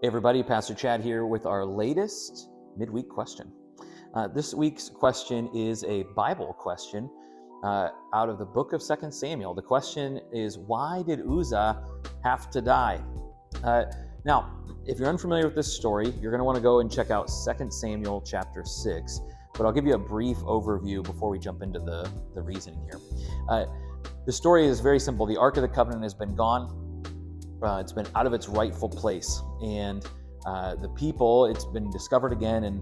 Hey everybody, Pastor Chad here with our latest midweek question. This week's question is a Bible question out of the book of 2 Samuel. The question is, why did Uzzah have to die? Now, if you're unfamiliar with this story, you're going to want to go and check out 2 Samuel chapter 6, but I'll give you a brief overview before we jump into the reasoning here. The story is very simple. The Ark of the Covenant has been gone. It's been out of its rightful place, and the people, it's been discovered again, and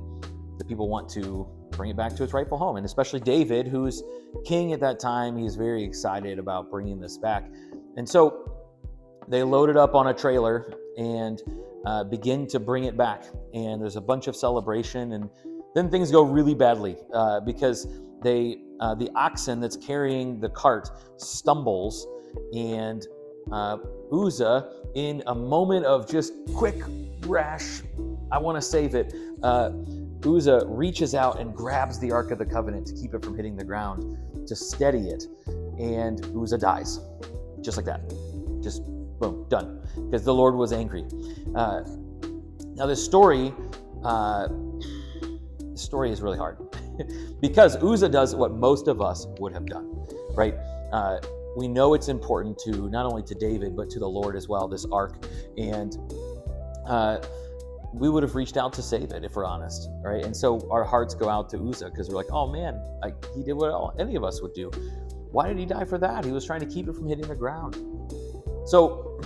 the people want to bring it back to its rightful home. And especially David, who's king at that time, he's very excited about bringing this back. And so they load it up on a trailer and begin to bring it back. And there's a bunch of celebration, and then things go really badly because the oxen that's carrying the cart stumbles, and Uzzah, in a moment of just quick, rash, I want to save it, Uzzah reaches out and grabs the Ark of the Covenant to keep it from hitting the ground, to steady it, and Uzzah dies. Just like that. Just boom, done. Because the Lord was angry. Now this story is really hard. Because Uzzah does what most of us would have done, right? We know it's important to not only to David, but to the Lord as well, this ark. And we would have reached out to save it, if we're honest, right? And so our hearts go out to Uzzah because we're like, oh man, he did what any of us would do. Why did he die for that? He was trying to keep it from hitting the ground. So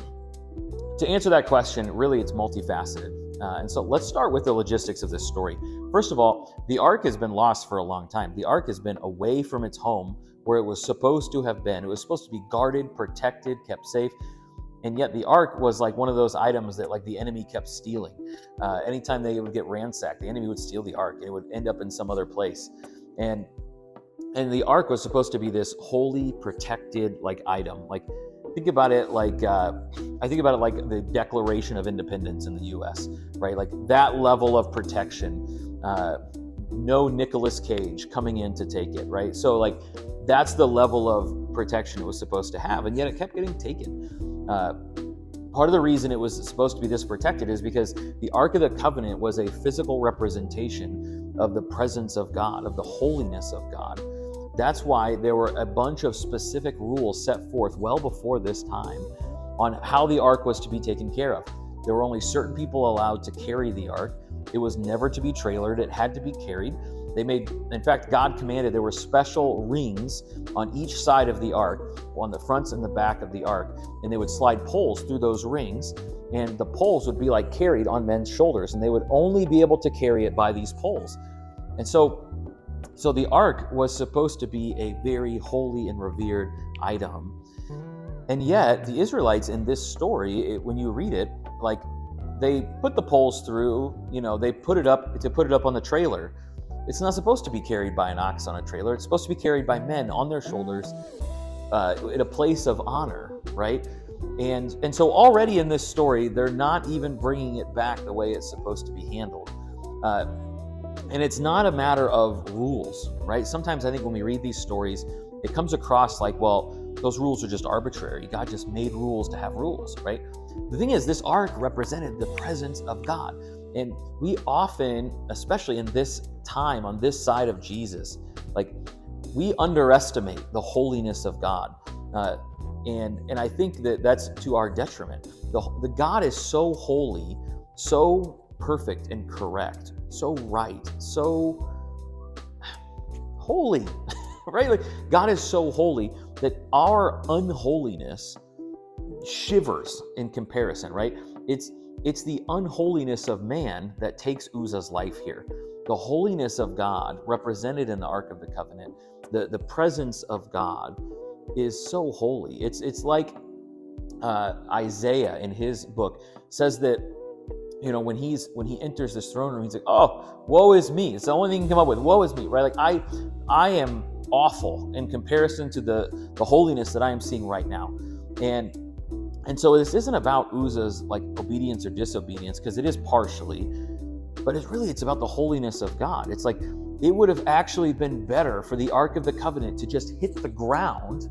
to answer that question, really it's multifaceted. And so let's start with the logistics of this story. First of all, the ark has been lost for a long time. The ark has been away from its home where it was supposed to have been. It was supposed to be guarded, protected, kept safe. And yet the ark was like one of those items that like the enemy kept stealing. Anytime they would get ransacked, the enemy would steal the ark and it would end up in some other place. And the ark was supposed to be this holy, protected like item. Like think about it like I think about it like the Declaration of Independence in the U.S., right? Like that level of protection. No Nicolas Cage coming in to take it, right? So like that's the level of protection it was supposed to have, and yet it kept getting taken. Part of the reason it was supposed to be this protected is because the Ark of the Covenant was a physical representation of the presence of God, of the holiness of God. That's why there were a bunch of specific rules set forth well before this time on how the ark was to be taken care of. There were only certain people allowed to carry the ark. It was never to be trailered. It had to be carried. In fact, God commanded there were special rings on each side of the ark, on the fronts and the back of the ark, and they would slide poles through those rings, and the poles would be like carried on men's shoulders, and they would only be able to carry it by these poles. And so the ark was supposed to be a very holy and revered item. And yet the Israelites in this story, when you read it, like they put the poles through, they put it up on the trailer. It's not supposed to be carried by an ox on a trailer. It's supposed to be carried by men on their shoulders in a place of honor, right? And so already in this story, they're not even bringing it back the way it's supposed to be handled. And it's not a matter of rules, right? Sometimes I think when we read these stories, it comes across like, well, those rules are just arbitrary. God just made rules to have rules, right? The thing is, this ark represented the presence of God. And we often, especially in this time, on this side of Jesus, like we underestimate the holiness of God. And I think that that's to our detriment. The God is so holy, so perfect and correct, so right, so holy, right? Like God is so holy that our unholiness shivers in comparison, right? It's the unholiness of man that takes Uzzah's life here. The holiness of God represented in the Ark of the Covenant, the presence of God is so holy. It's like Isaiah in his book says that, when he enters this throne room, he's like, oh, woe is me. It's the only thing he can come up with. Woe is me, right? Like I am awful in comparison to the holiness that I am seeing right now. And so this isn't about Uzzah's like obedience or disobedience, because it is partially, but it's about the holiness of God. It's like it would have actually been better for the Ark of the Covenant to just hit the ground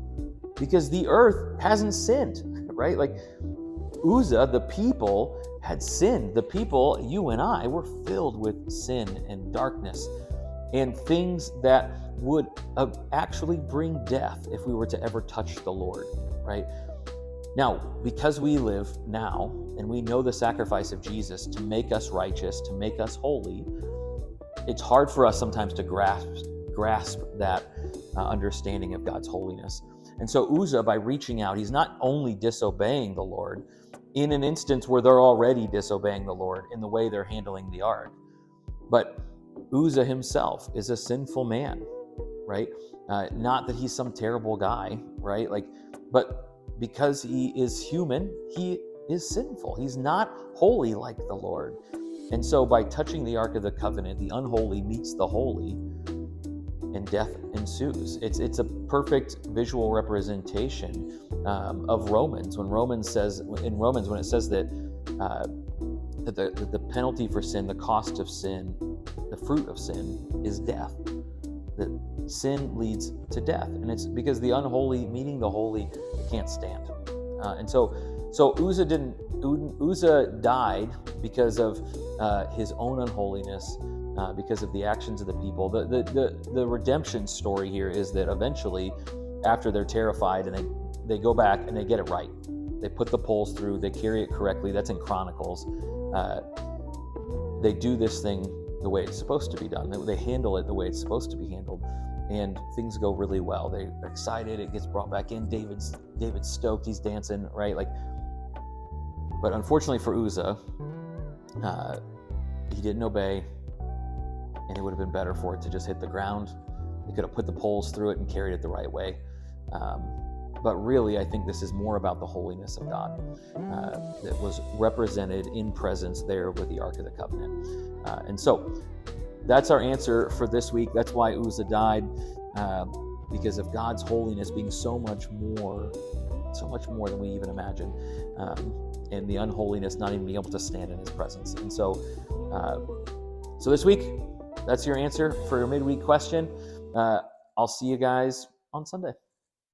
because the earth hasn't sinned, right? Like Uzzah, the people, had sinned. The people, you and I, were filled with sin and darkness and things that would actually bring death if we were to ever touch the Lord, right? Now, because we live now and we know the sacrifice of Jesus to make us righteous, to make us holy, it's hard for us sometimes to grasp that understanding of God's holiness. And so Uzzah, by reaching out, he's not only disobeying the Lord in an instance where they're already disobeying the Lord in the way they're handling the ark, but Uzzah himself is a sinful man, right? Not that he's some terrible guy, right? But because he is human, he is sinful. He's not holy like the Lord. And so by touching the Ark of the Covenant, the unholy meets the holy, and death ensues. It's a perfect visual representation of Romans. When it says that the penalty for sin, the cost of sin, the fruit of sin is death. That sin leads to death, and it's because the unholy meeting the holy can't stand. And so Uzzah died because of his own unholiness, because of the actions of the people. The redemption story here is that eventually, after they're terrified and they go back and they get it right, they put the poles through, they carry it correctly. That's in Chronicles. They do this thing the way it's supposed to be done. They handle it the way it's supposed to be handled, and things go really well. They're excited. It gets brought back in. David's stoked. He's dancing, right? But unfortunately for Uzzah, he didn't obey, and it would have been better for it to just hit the ground. They could have put the poles through it and carried it the right way. But really, I think this is more about the holiness of God that was represented in presence there with the Ark of the Covenant. And so that's our answer for this week. That's why Uzzah died, because of God's holiness being so much more than we even imagine, and the unholiness not even being able to stand in his presence. And so this week, that's your answer for your midweek question. I'll see you guys on Sunday.